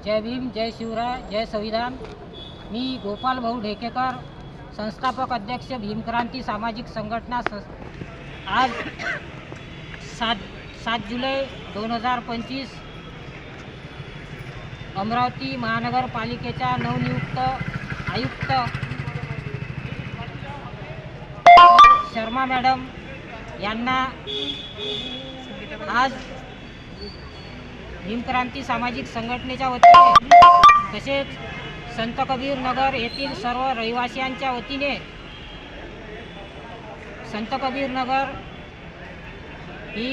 जय भीम, जय शिवराय, जय संविधान। मी गोपाल भाऊ ढेकेकर, संस्थापक अध्यक्ष भीमक्रांती सामाजिक संघटना। आज 7 जुलै 2025 अमरावती महानगरपालिकेच्या नवनियुक्त आयुक्त शर्मा मॅडम यांना आज भीमक्रांती सामाजिक संघटनेच्या वतीने तसेच संत कबीर नगर येथील सर्व रहिवासियांच्या वतीने संत कबीर नगर ही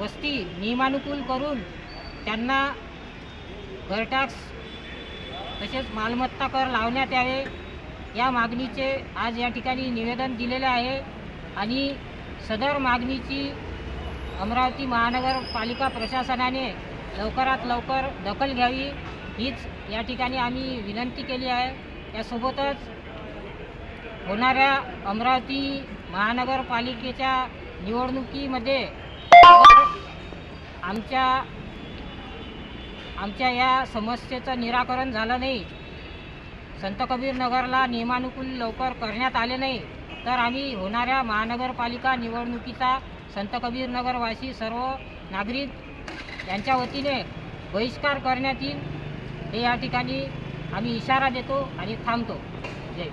वस्ती नियमानुकूल करून त्यांना घरटॅक्स तसेच मालमत्ता कर लावण्यात यावे या मागणीचे आज या ठिकाणी निवेदन दिलेले आहे आणि सदर मागणीची अमरावती महानगरपालिका प्रशासनाने लवकरात लवकर दखल घ्यावी हीच या ठिकाणी आम्ही विनंती केली आहे। त्यासोबतच होणाऱ्या अमरावती महानगरपालिकेच्या निवडणुकीमध्ये आमच्या या समस्येचं निराकरण झालं नाही, संत कबीर नगरला नियमानुकूल लवकर करण्यात आले नाही, तर आम्ही होणाऱ्या महानगरपालिका निवडणुकीचा संत कबीर नगरवासी सर्व नागरिक यांच्या वतीने बहिष्कार करण्यात येईल हे या ठिकाणी आम्ही इशारा देतो आणि थांबतो। जय